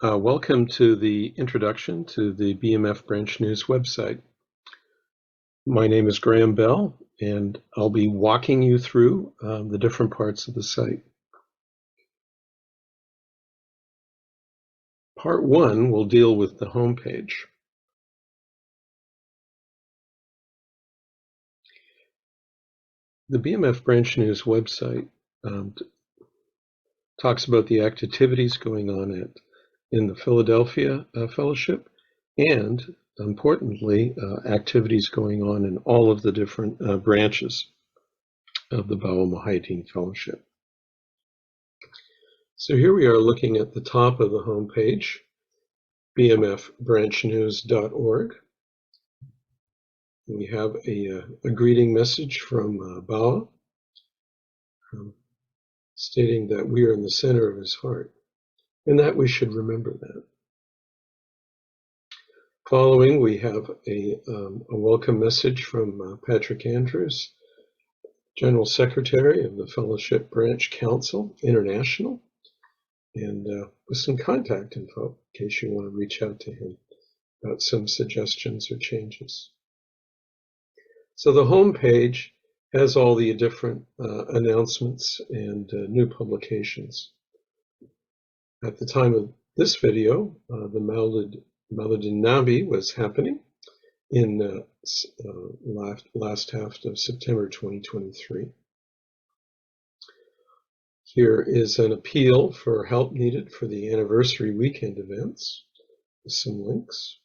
Welcome to the introduction to the BMF Branch News website. My name is Graham Bell, and I'll be walking you through the different parts of the site. Part 1 will deal with the home page. The BMF Branch News website talks about the activities going on in the Philadelphia Fellowship, and importantly, activities going on in all of the different branches of the Ba'al Mahitin Fellowship. So here we are looking at the top of the home page, bmfbranchnews.org. We have a greeting message from Bawa, stating that we are in the center of his heart, and that we should remember that. Following, we have a welcome message from Patrick Andrews, General Secretary of the Fellowship Branch Council International, and with some contact info in case you want to reach out to him about some suggestions or changes. So the home page has all the different announcements and new publications. At the time of this video, the Maulid Nabi was happening in last half of September 2023. Here is an appeal for help needed for the anniversary weekend events, with some links.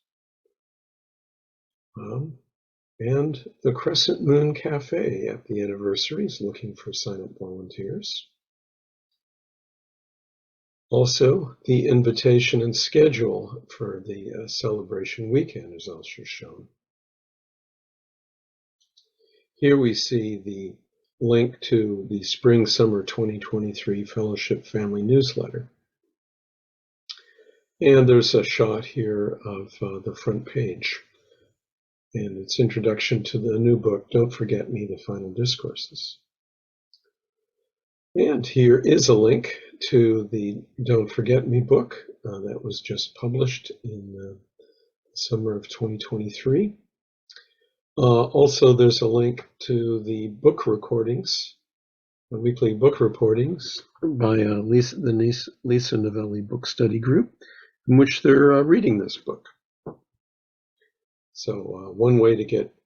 And the Crescent Moon Cafe at the anniversary is looking for sign-up volunteers. Also, the invitation and schedule for the celebration weekend is also shown. Here we see the link to the Spring-Summer 2023 Fellowship Family Newsletter. And there's a shot here of the front page and its introduction to the new book, Don't Forget Me, The Final Discourses. And here is a link to the Don't Forget Me book that was just published in the summer of 2023. Also, there's a link to the book recordings, the weekly book recordings by the Lisa Novelli Book Study Group, in which they're reading this book. So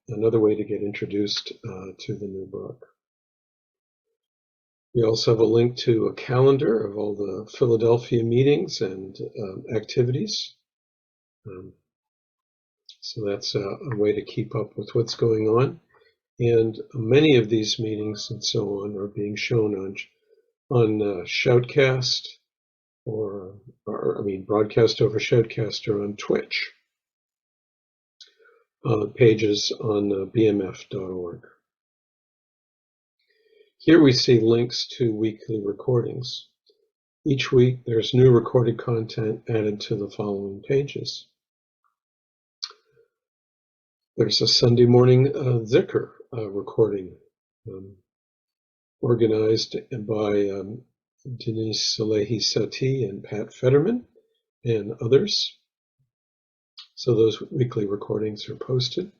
another way to get introduced to the new book. We also have a link to a calendar of all the Philadelphia meetings and activities. So that's a way to keep up with what's going on. And many of these meetings and so on are being shown on Shoutcast broadcast over Shoutcast or on Twitch. Pages on bmf.org. Here we see links to weekly recordings. Each week there's new recorded content added to the following pages. There's a Sunday morning Zikr recording organized by Denise Salehi Sati and Pat Fetterman and others. So those weekly recordings are posted.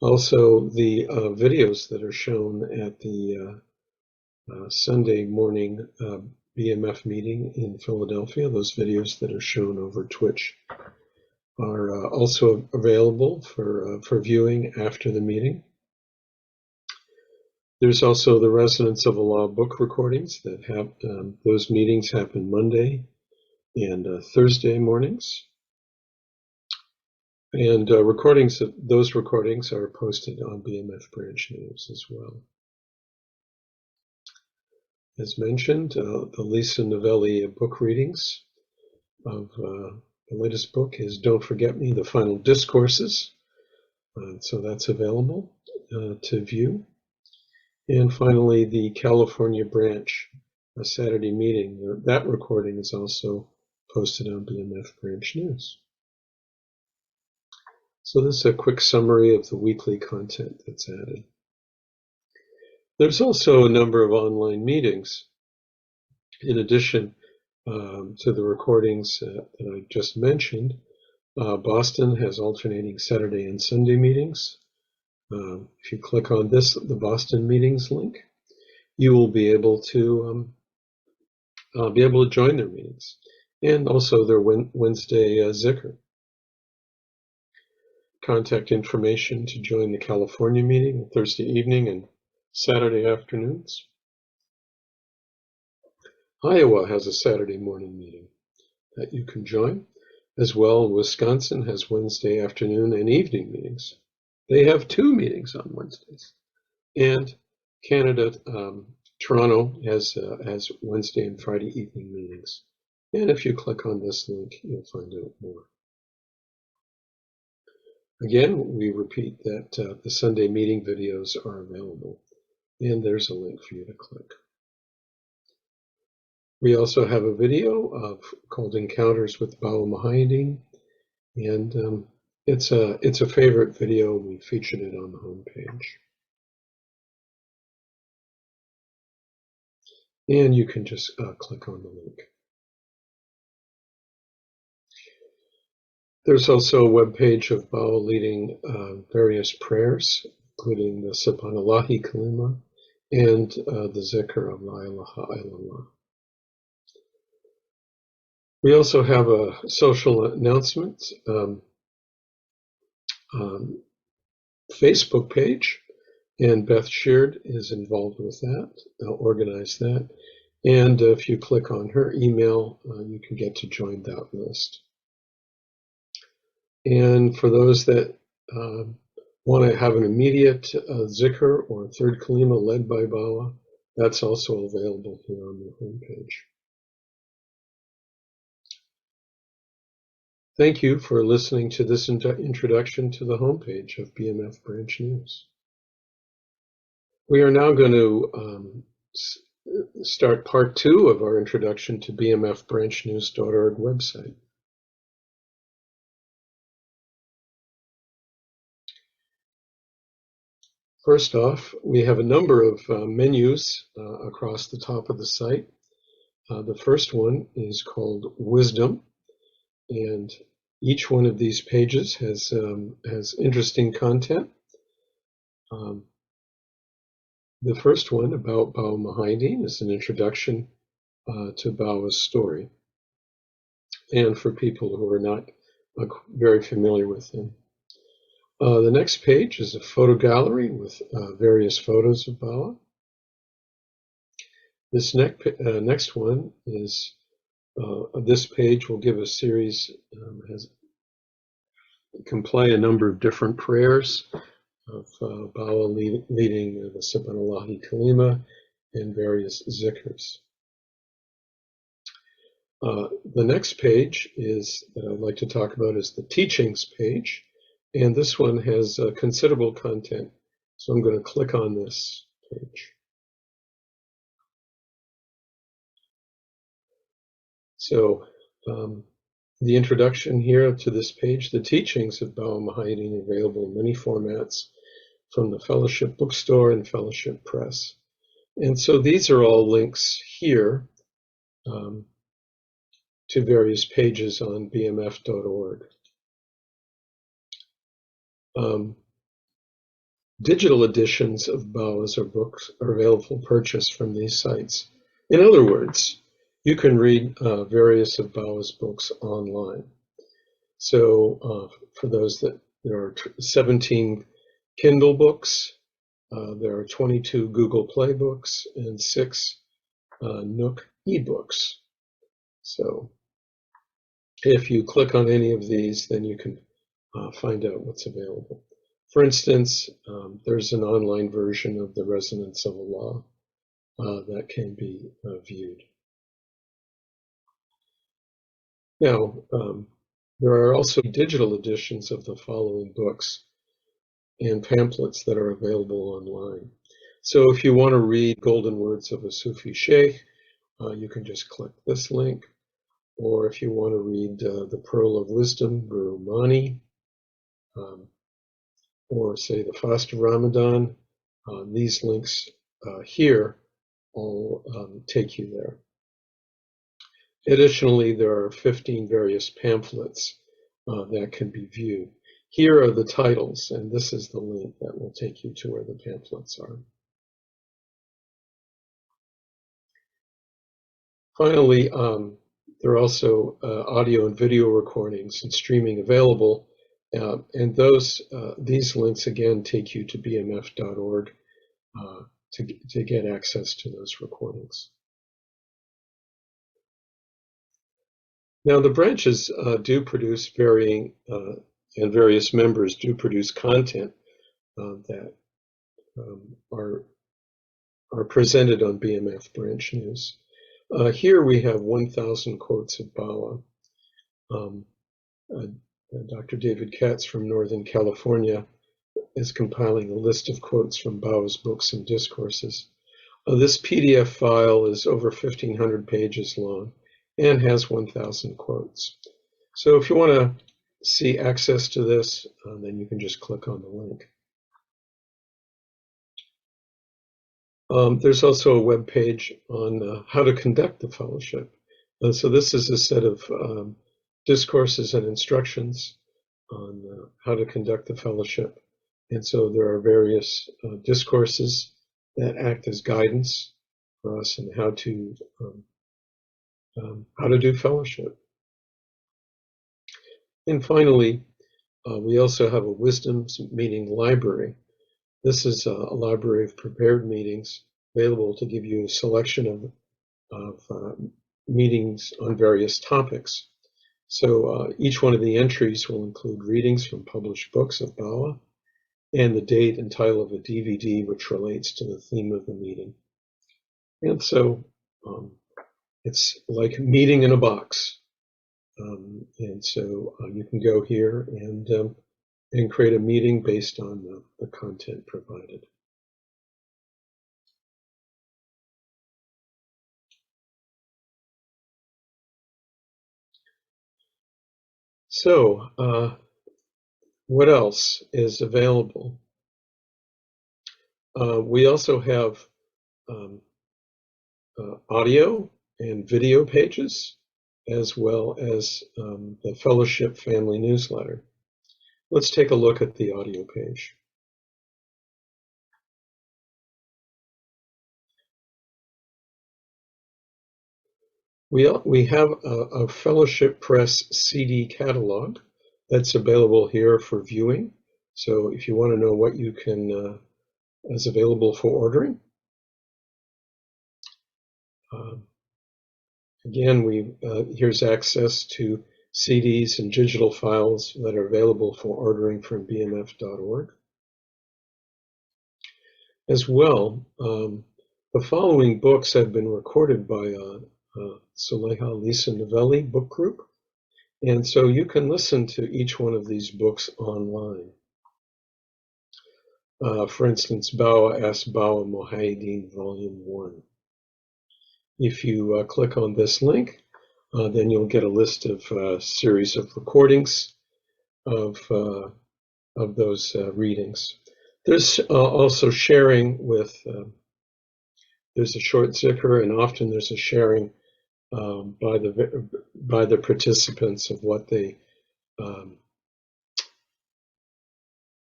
Also, the videos that are shown at the Sunday morning BMF meeting in Philadelphia, those videos that are shown over Twitch, are also available for viewing after the meeting. There's also the Residents of Allah book recordings that have those meetings happen Monday and Thursday mornings. And those recordings are posted on BMF Branch News as well. As mentioned, the Lisa Novelli book readings of the latest book is Don't Forget Me, The Final Discourses. So that's available to view. And finally, the California Branch Saturday meeting. That recording is also posted on BMF Branch News. So this is a quick summary of the weekly content that's added. There's also a number of online meetings. In addition, to the recordings that I just mentioned. Boston has alternating Saturday and Sunday meetings. If you click on the Boston meetings link, you will be able to join their meetings, and also their Wednesday Zikr. Contact information to join the California meeting Thursday evening and Saturday afternoons. Iowa has a Saturday morning meeting that you can join. As well, Wisconsin has Wednesday afternoon and evening meetings. They have 2 meetings on Wednesdays. And Canada, Toronto has Wednesday and Friday evening meetings. And if you click on this link, you'll find out more. Again, we repeat that the Sunday meeting videos are available, and there's a link for you to click. We also have a video called Encounters with Bawa Mahayadin, and it's a favorite video. We featured it on the homepage. And you can just click on the link. There's also a web page of Bawa leading various prayers, including the Subhanallahi Kalima and the Zikr of La ilaha illallah. We also have a social announcement Facebook page, and Beth Sheard is involved with that, organized that. And if you click on her email, you can get to join that list. And for those that want to have an immediate Zikr or third Kalima led by Bawa, that's also available here on the homepage. Thank you for listening to this introduction to the homepage of BMF Branch News. We are now going to start part 2 of our introduction to bmfbranchnews.org website. First off, we have a number of menus across the top of the site. The first one is called Wisdom, and each one of these pages has interesting content. The first one, about Bawa Mahayadin, is an introduction to Bawa's story, and for people who are not very familiar with him. The next page is a photo gallery with various photos of Bawa. This next one is this page will give a series, can play a number of different prayers of Bawa leading the Subhanallahi Kalima and various zikrs. The next page that I'd like to talk about is the teachings page, and this one has considerable content, so I'm going to click on this page. So the introduction here to this page, the teachings of Bawa Mahayadin, available in many formats from the Fellowship Bookstore and Fellowship Press. And so these are all links here to various pages on bmf.org. Digital editions of Bawa's books are available for purchase from these sites. In other words, you can read various of Bawa's books online. So for those there are 17 Kindle books, there are 22 Google Play books, and 6 Nook ebooks. So if you click on any of these, then you can find out what's available. For instance, there's an online version of The Resonance of Allah that can be viewed. Now, there are also digital editions of the following books and pamphlets that are available online. So if you want to read Golden Words of a Sufi Sheikh, you can just click this link. Or if you want to read The Pearl of Wisdom, Guru Mani, or say the Fast of Ramadan, these links here all take you there. Additionally, there are 15 various pamphlets that can be viewed. Here are the titles, and this is the link that will take you to where the pamphlets are. Finally, there are also audio and video recordings and streaming available, and these links again take you to bmf.org to get access to those recordings. Now, the branches do produce varying, and various members do produce content that are presented on BMF Branch News. Here we have 1,000 quotes of Bawa. Dr. David Katz from Northern California is compiling a list of quotes from Bawa's books and discourses. This PDF file is over 1,500 pages long and has 1,000 quotes. So if you want to see access to this, then you can just click on the link. There's also a web page on how to conduct the fellowship. So this is a set of discourses and instructions on how to conduct the fellowship. And so there are various discourses that act as guidance for us in how to do fellowship. And finally, we also have a wisdoms meeting library. This is a library of prepared meetings available to give you a selection of meetings on various topics. So each one of the entries will include readings from published books of Bawa and the date and title of a DVD which relates to the theme of the meeting. And so it's like meeting in a box. And so you can go here and create a meeting based on the content provided. So what else is available? We also have audio and video pages, as well as the Fellowship Family Newsletter. Let's take a look at the audio page. We have a Fellowship Press CD catalog that's available here for viewing. So if you want to know what you can is available for ordering. Again, here's access to CDs and digital files that are available for ordering from bmf.org. As well, the following books have been recorded by Soleha Lisa Novelli book group, and so you can listen to each one of these books online. For instance, Bawa Asks Bawa Mohaiddin Volume 1. If you click on this link, then you'll get a list of a series of recordings of those readings. There's also sharing with, there's a short zikr, and often there's a sharing by the participants of what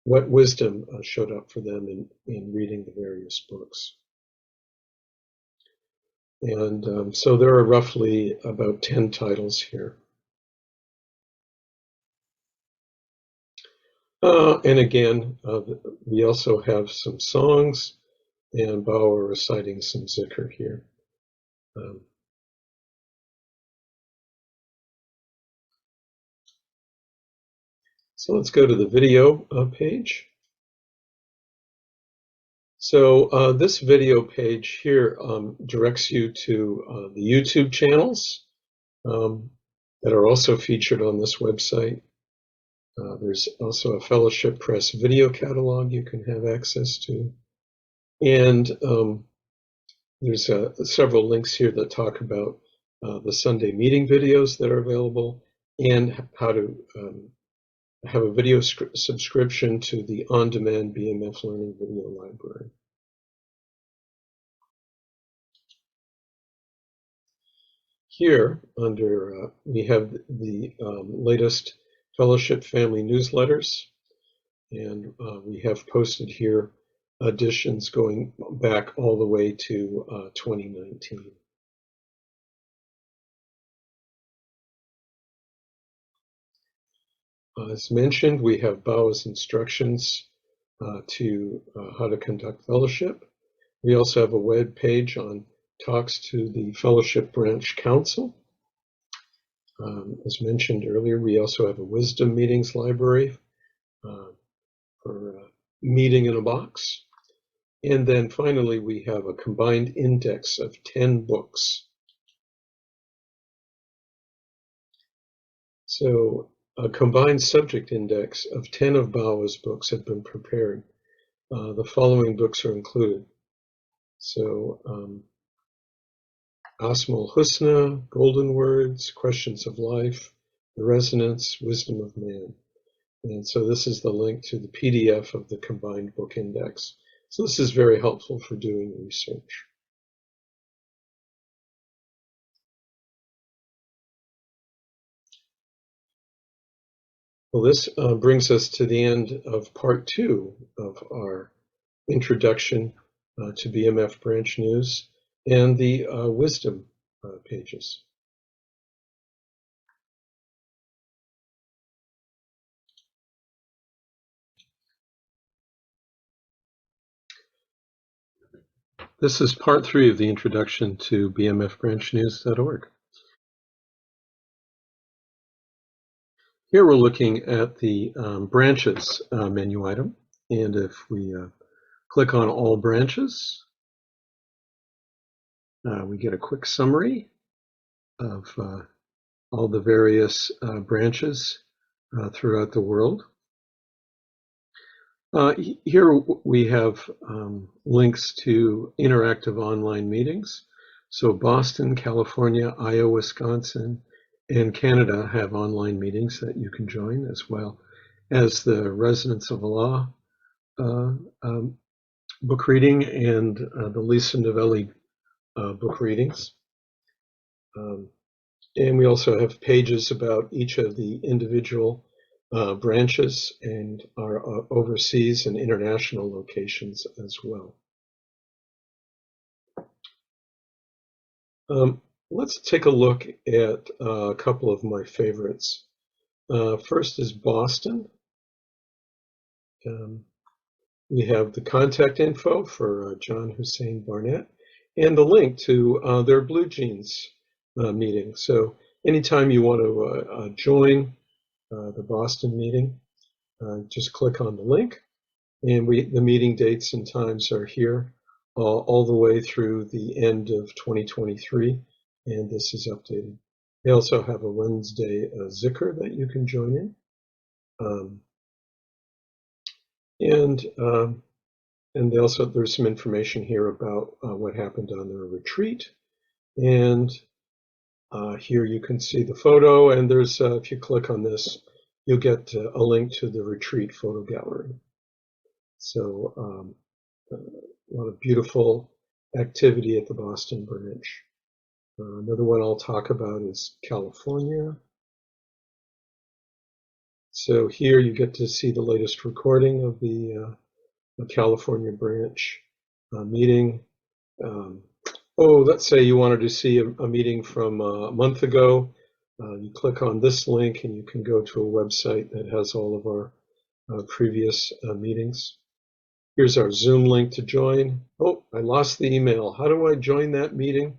wisdom showed up for them in reading the various books. And so there are roughly about 10 titles here. And again, we also have some songs and Bawa reciting some zikr here. So let's go to the video page. So this video page here directs you to the YouTube channels that are also featured on this website. There's also a Fellowship Press video catalog you can have access to. And there's several links here that talk about the Sunday meeting videos that are available and how to have a video subscription to the on-demand BMF Learning Video Library. Here, under we have the latest fellowship family newsletters, and we have posted here editions going back all the way to 2019. As mentioned, we have BOW's instructions to how to conduct fellowship. We also have a web page on talks to the Fellowship Branch Council. As mentioned earlier, we also have a wisdom meetings library for meeting in a box. And then finally, we have a combined index of 10 books. So a combined subject index of 10 of BAWA's books have been prepared. The following books are included. So Asmaul Husna, Golden Words, Questions of Life, The Resonance, Wisdom of Man. And so this is the link to the PDF of the combined book index. So this is very helpful for doing research. Well, this brings us to the end of part 2 of our introduction to BMF branch news and the wisdom pages. This is part 3 of the introduction to bmfbranchnews.org. Here we're looking at the branches menu item, and if we click on all branches, we get a quick summary of all the various branches throughout the world. Here we have links to interactive online meetings. So Boston, California, Iowa, Wisconsin, and Canada have online meetings that you can join, as well as the Resonance of Allah book reading and the Lisa Novelli book readings. And we also have pages about each of the individual branches and our overseas and international locations as well. Let's take a look at a couple of my favorites. First is Boston. We have the contact info for John Hussein Barnett and the link to their Blue Jeans meeting. So anytime you want to join the Boston meeting, just click on the link, and the meeting dates and times are here all the way through the end of 2023, and this is updated. They also have a Wednesday Zikr that you can join in. And there's some information here about what happened on their retreat. And here you can see the photo, and there's if you click on this, you'll get a link to the retreat photo gallery. So a lot of beautiful activity at the Boston branch. Another one I'll talk about is California. So here you get to see the latest recording of the California branch meeting. Let's say you wanted to see a meeting from a month ago. You click on this link and you can go to a website that has all of our previous meetings. Here's our Zoom link to join. Oh, I lost the email. How do I join that meeting?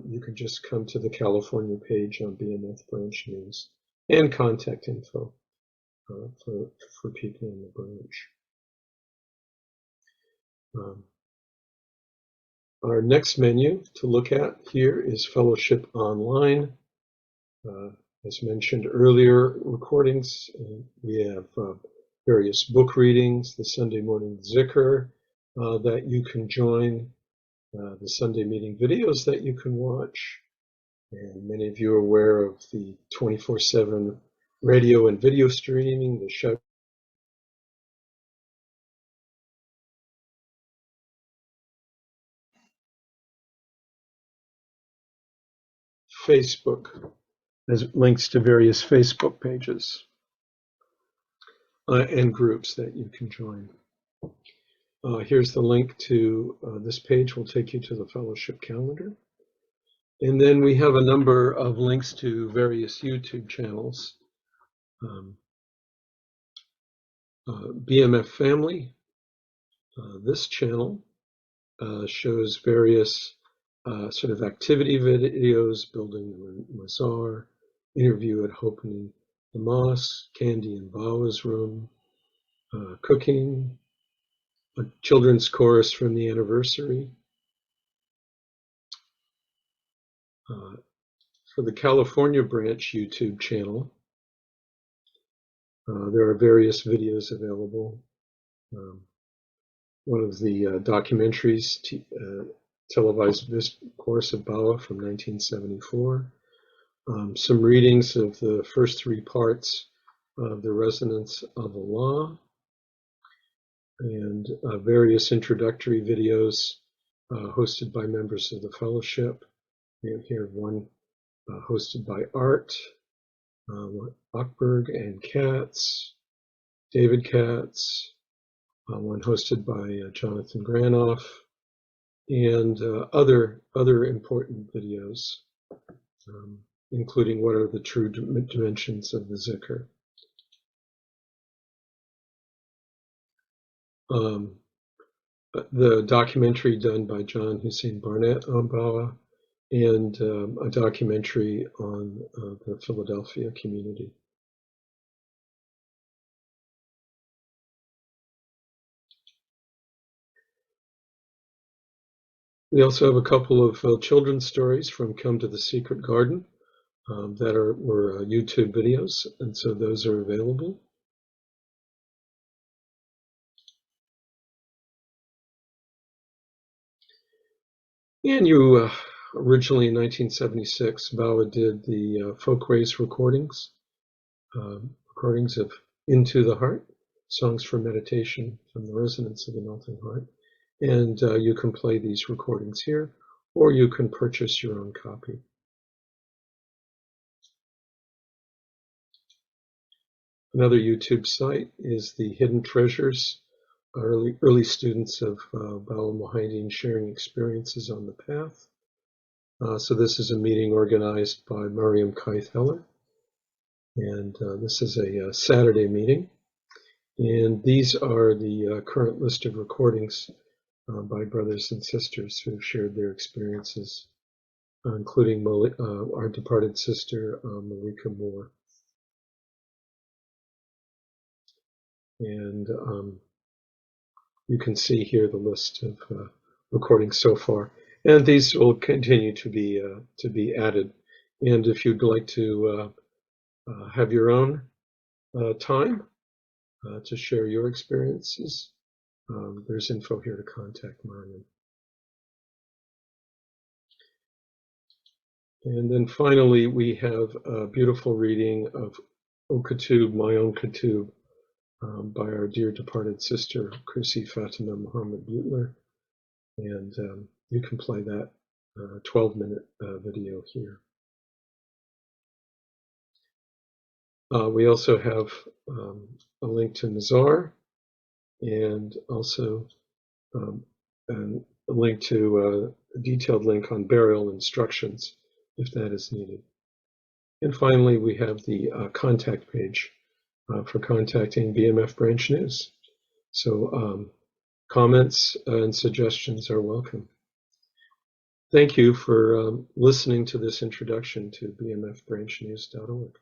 You can just come to the California page on BMF Branch News and contact info for people in the branch. Our next menu to look at here is Fellowship Online. As mentioned earlier, recordings. We have various book readings, the Sunday morning Zikr that you can join, the Sunday meeting videos that you can watch. And many of you are aware of the 24/7 radio and video streaming, the show. Facebook, as links to various Facebook pages and groups that you can join. Here's the link to this page. Will take you to the fellowship calendar. And then we have a number of links to various YouTube channels. BMF Family, this channel shows various sort of activity videos, building the Mazar, interview at opening the mosque, Candy and Bawa's room, cooking, a children's chorus from the anniversary. For the California branch YouTube channel, there are various videos available. One of the documentaries, televised course of Bawa from 1974. Some readings of the first three parts of The Resonance of Allah, and various introductory videos hosted by members of the fellowship. We have here one hosted by Art, Ackberg and Katz, David Katz, one hosted by Jonathan Granoff, and other important videos, including what are the true dimensions of the zikr. The documentary done by John Hussein Barnett on Bawa, and a documentary on the Philadelphia community. We also have a couple of children's stories from Come to the Secret Garden that were YouTube videos, and so those are available. And you originally in 1976, Bawa did the Folkways recordings of Into the Heart, Songs for Meditation from the Resonance of the Melting Heart. And you can play these recordings here, or you can purchase your own copy. Another YouTube site is the Hidden Treasures, early students of Bawa Muhammad sharing experiences on the path. So this is a meeting organized by Mariam Keith Heller, and this is a Saturday meeting. And these are the current list of recordings by brothers and sisters who have shared their experiences, including our departed sister, Malika Moore. And you can see here the list of recordings so far, and these will continue to be added. And if you'd like to have your own time to share your experiences, there's info here to contact Mariam. And then finally, we have a beautiful reading of Okatub, My Own Katub, by our dear departed sister, Chrissy Fatima Muhammad Butler. And you can play that 12-minute video here. We also have a link to Mazar, and also a link to a detailed link on burial instructions, if that is needed. And finally, we have the contact page for contacting BMF Branch News. So comments and suggestions are welcome. Thank you for listening to this introduction to bmfbranchnews.org.